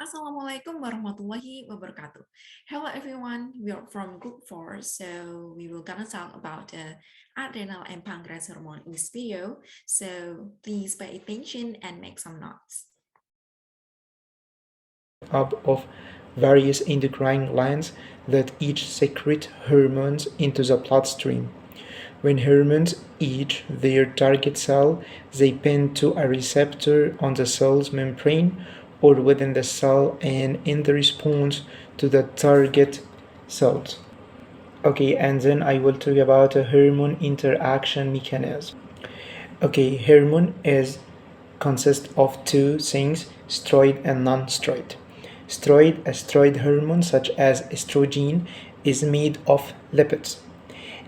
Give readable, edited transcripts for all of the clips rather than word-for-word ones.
Assalamualaikum Warahmatullahi Wabarakatuh. Hello everyone, we are from group 4, so we will gonna talk about the adrenal and pancreas hormone in this video. So please pay attention and make some notes. Up of various endocrine glands that each secrete hormones into the bloodstream. When hormones reach their target cell, they bind to a receptor on the cell's membrane or within the cell and in the response to the target cells. Okay, and then I will talk about a hormone interaction mechanism. Okay, hormone is consists of two things, steroid and non-steroid. A steroid hormone such as estrogen is made of lipids.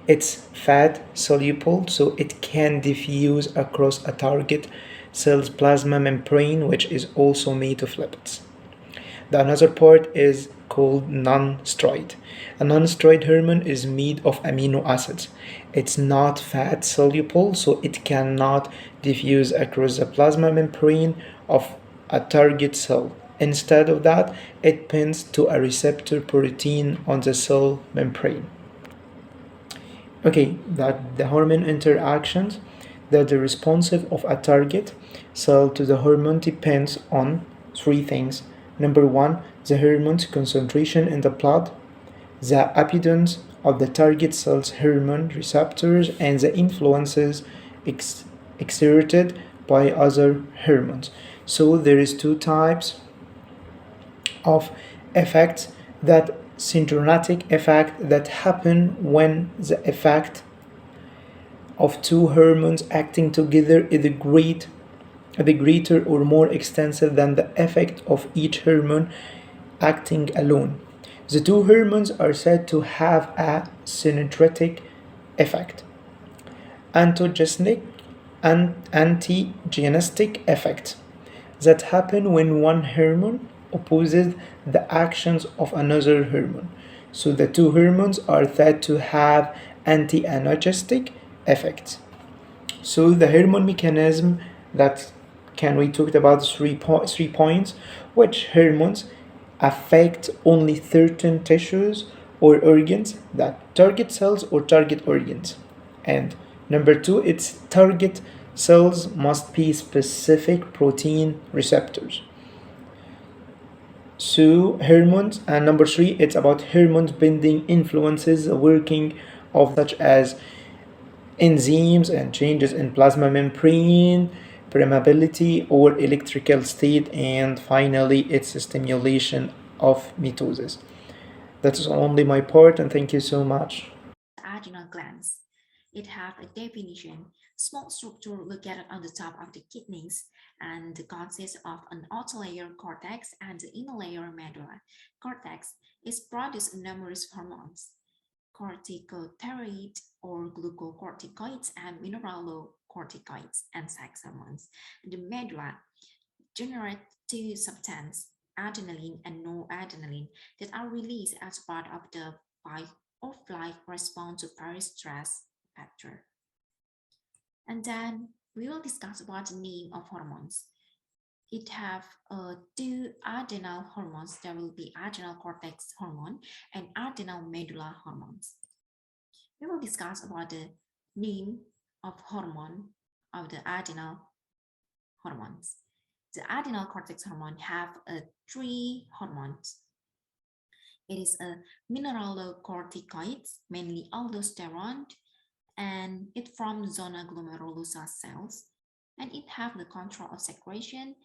It's fat soluble, so it can diffuse across a target cell's plasma membrane, which is also made of lipids. The another part is called non-steroid. A non-steroid hormone is made of amino acids. It's not fat soluble, so it cannot diffuse across the plasma membrane of a target cell. Instead of that, it binds to a receptor protein on the cell membrane. Okay, that the hormone interactions that the responsive of a target cell to the hormone depends on three things. Number one, the hormone's concentration in the blood, the appearance of the target cell's hormone receptors, and the influences exerted by other hormones. So there is two types of effects, that syndromatic effect that happen when the effect of two hormones acting together is greater or more extensive than the effect of each hormone acting alone. The two hormones are said to have a synergetic effect, antagonistic and antagonistic effect that happen when one hormone opposes the actions of another hormone. So the two hormones are said to have anti-agonistic effects. So the hormone mechanism, that can we talked about 3 points, which hormones affect only certain tissues or organs, that target cells or target organs. And number two, its target cells must be specific protein receptors. So hormones, and number three, it's about hormones binding influences the working of such as enzymes and changes in plasma membrane, permeability or electrical state, and finally its stimulation of mitosis. That's only my part, and thank you so much. Adrenal glands. It have a definition, small structure located on the top of the kidneys and consists of an outer layer cortex and the inner layer medulla. Cortex is produced numerous hormones, corticosteroid or glucocorticoids and mineralocorticoids and sex hormones. The medulla generate two substances, adrenaline and noradrenaline, that are released as part of the fight or flight response to various stress factor. And then we will discuss about the name of hormones. It have two adrenal hormones. There will be adrenal cortex hormone and adrenal medulla hormones. We will discuss about the name of hormone of the adrenal hormones. The adrenal cortex hormone have three hormones. It is a mineralocorticoid, mainly aldosterone, and it from zona glomerulosa cells, and it have the control of secretion.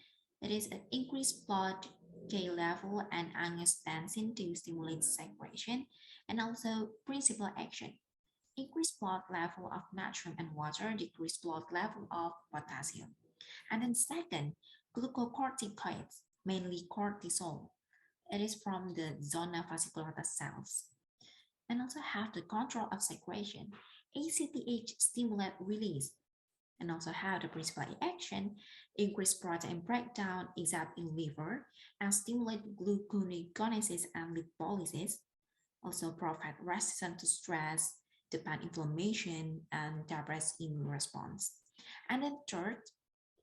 It is an increased blood K level and angiotensin to stimulate secretion, and also principal action. Increased blood level of natrium and water, decreased blood level of potassium. And then second, glucocorticoids, mainly cortisol. It is from the zona fasciculata cells. And also have the control of secretion. ACTH stimulate release, and also have the principal action, increase protein breakdown except in liver, and stimulate gluconeogenesis and lipolysis, also provide resistance to stress, depend inflammation, and suppress immune response. And then third,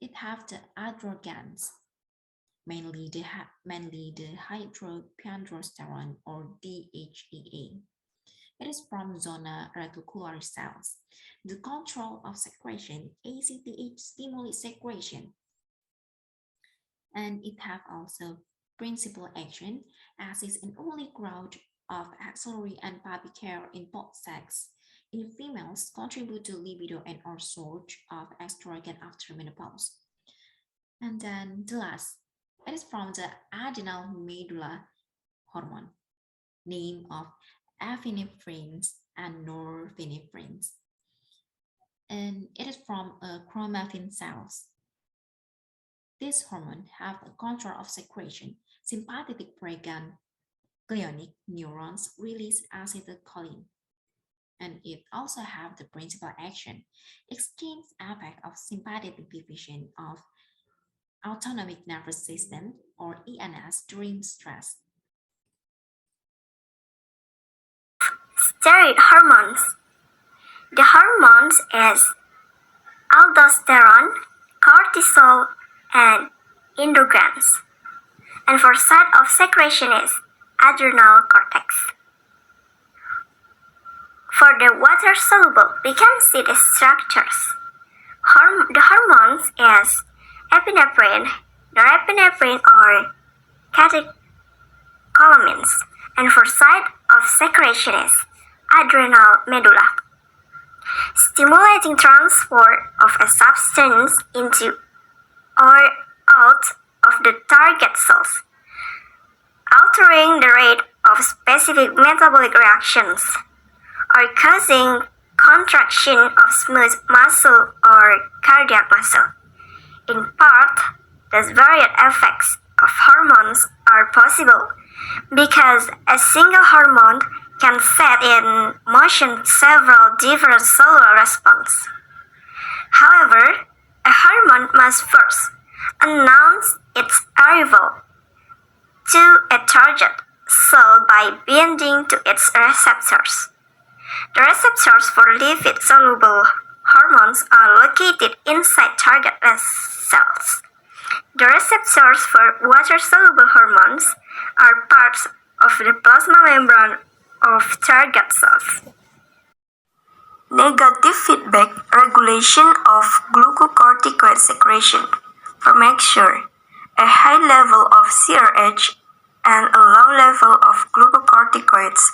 it have the androgens. mainly the hydropanandrosterone or DHEA. It is from zona reticular cells. The control of secretion, ACTH stimulates secretion, and it have also principal action as is an early growth of axillary and pubic hair in both sex. In females, contribute to libido and or surge of estrogen after menopause. And then the last, it is from the adrenal medulla hormone, name of epinephrines and norepinephrines. And it is from chromatin cells. This hormone have a control of secretion. Sympathetic preganglionic neurons release acetylcholine, and it also have the principal action, exchange effect of sympathetic division of autonomic nervous system or ENS during stress. Steroid hormones. The hormones is aldosterone, cortisol, and endocrines. And for site of secretion is adrenal cortex. For the water soluble, we can see the structures. The hormones is epinephrine, norepinephrine, or catecholamines. And for site of secretion is adrenal medulla, stimulating transport of a substance into or out of the target cells, altering the rate of specific metabolic reactions, or causing contraction of smooth muscle or cardiac muscle. In part, these varied effects of hormones are possible because a single hormone can set in motion several different cellular responses. However, a hormone must first announce its arrival to a target cell by binding to its receptors. The receptors for lipid-soluble hormones are located inside target cells. The receptors for water-soluble hormones are parts of the plasma membrane of target cells. Negative feedback regulation of glucocorticoid secretion. For make sure, a high level of CRH and a low level of glucocorticoids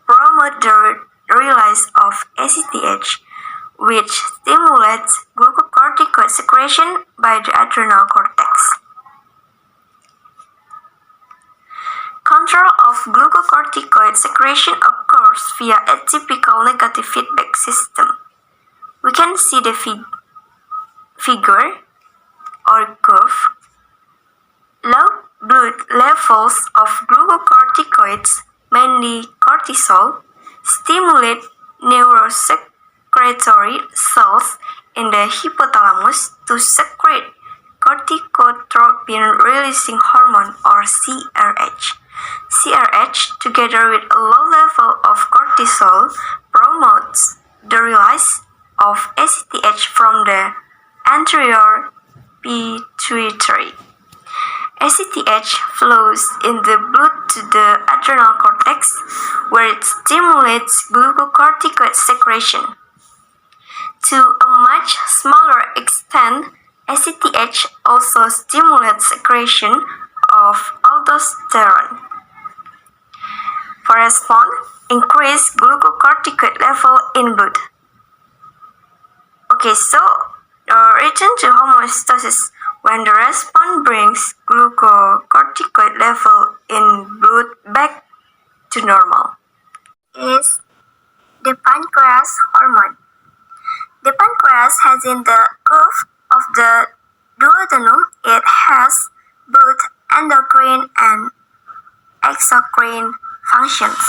promote the release of ACTH, which stimulates glucocorticoid secretion by the adrenal cortex. Control of glucocorticoid secretion occurs via a typical negative feedback system. We can see the figure or curve. Low blood levels of glucocorticoids, mainly cortisol, stimulate neurosecretory cells in the hypothalamus to secrete corticotropin-releasing hormone or CRH. CRH, together with a low level of cortisol, promotes the release of ACTH from the anterior pituitary. ACTH flows in the blood to the adrenal cortex, where it stimulates glucocorticoid secretion. To a much smaller extent, ACTH also stimulates secretion of aldosterone. For response, increase glucocorticoid level in blood. Okay, so return to homeostasis when the response brings glucocorticoid level in blood back to normal. Is the pancreas hormone. The pancreas has in the curve of the duodenum, it has both endocrine and exocrine functions.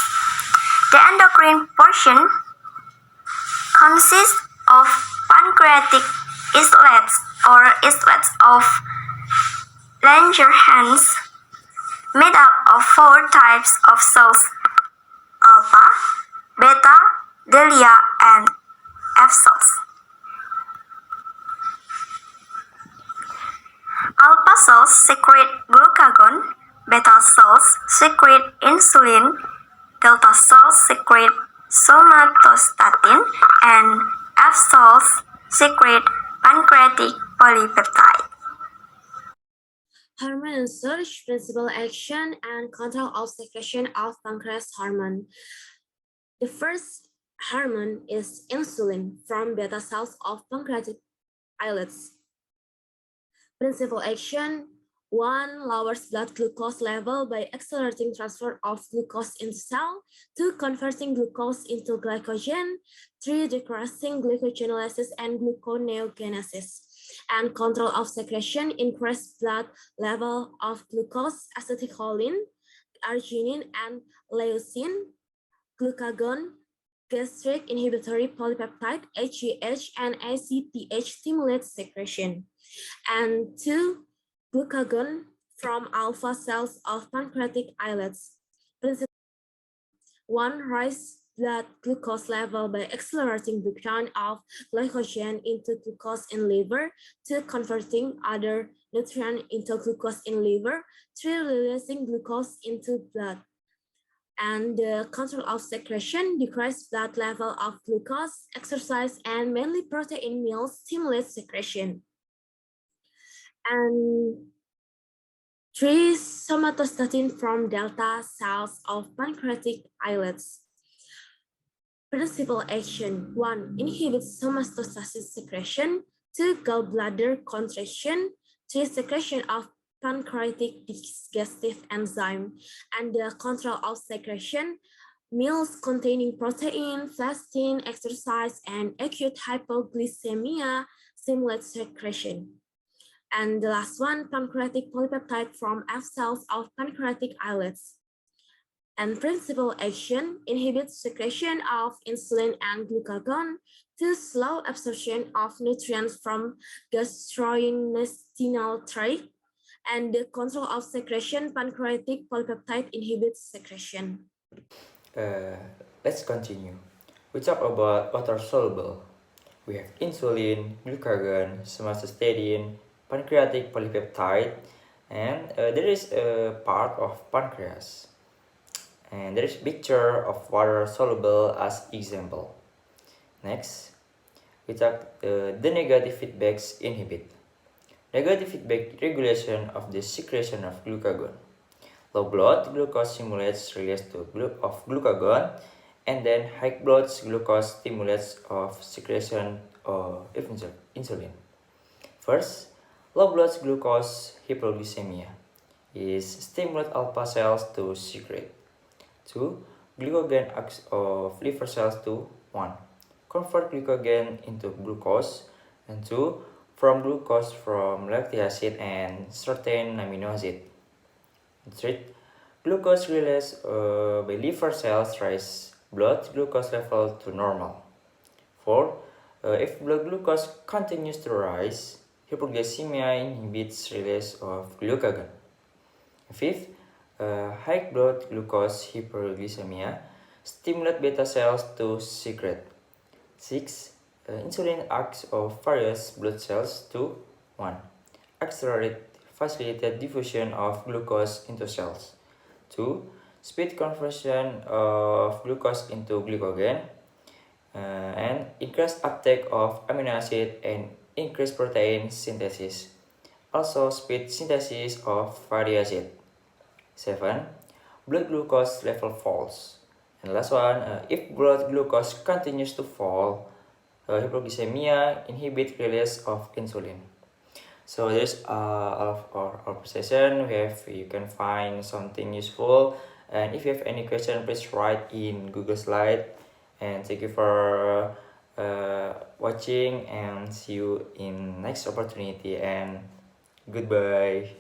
The endocrine portion consists of pancreatic islets or islets of Langerhans made up of 4 types of cells: alpha, beta, delia, and F cells. Alpha alpha cells secrete glucagon, beta cells secrete insulin, delta cells secrete somatostatin, and F cells secrete pancreatic polypeptide. Hormone search, principal action, and control of secretion of pancreas hormone. The first hormone is insulin from beta cells of pancreatic islets. Principal action: 1. Lowers blood glucose level by accelerating transfer of glucose into cell. 2. Converting glucose into glycogen. 3. Decreasing glucogenolysis and gluconeogenesis. And control of secretion: increase blood level of glucose, acetylcholine, arginine, and leucine, glucagon, gastric inhibitory polypeptide, HGH, and ACTH stimulates secretion. And 2. Glucagon from alpha cells of pancreatic islets. 1. Rise blood glucose level by accelerating breakdown of glycogen into glucose in liver. 2. Converting other nutrient into glucose in liver. 3. Releasing glucose into blood. And the control of secretion: decrease blood level of glucose, exercise, and mainly protein meals stimulates secretion. And 3. Somatostatin from delta cells of pancreatic islets. Principal action: 1. Inhibits somatostatin secretion. 2. Gallbladder contraction. 3. Secretion of pancreatic digestive enzyme. And the control of secretion: meals containing protein, fasting, exercise, and acute hypoglycemia stimulate secretion. And the last one, pancreatic polypeptide from F cells of pancreatic islets. And principal action: inhibits secretion of insulin and glucagon to slow absorption of nutrients from gastrointestinal tract. And the control of secretion: pancreatic polypeptide inhibits secretion. Let's continue. We talk about water soluble. We have insulin, glucagon, somatostatin, pancreatic polypeptide, and there is a part of pancreas. And there is picture of water soluble as example. Next, we talk the negative feedbacks inhibit. Negative feedback regulation of the secretion of glucagon. Low blood glucose stimulates release of glucagon, and then high blood glucose stimulates of secretion of insulin. First, low blood glucose hypoglycemia is stimulate alpha cells to secrete. 2. Glycogen acts of liver cells to 1. Convert glycogen into glucose, and 2. From glucose from lactic acid and certain amino acid. 3. Glucose release by liver cells raise blood glucose level to normal. 4. If blood glucose continues to rise, hypoglycemia inhibits release of glucagon. 5th, high blood glucose hyperglycemia stimulate beta cells to secrete. 6. Insulin acts of various blood cells to 1. Accelerate facilitate diffusion of glucose into cells. 2. Speed conversion of glucose into glycogen, and increase uptake of amino acid and increase protein synthesis. Also speed synthesis of fatty acid. 7. Blood glucose level falls. And last one, if blood glucose continues to fall, hypoglycemia inhibit release of insulin. So there's all of our session. You can find something useful, and if you have any question, please write in Google Slide. And thank you for watching, and see you in next opportunity, and goodbye.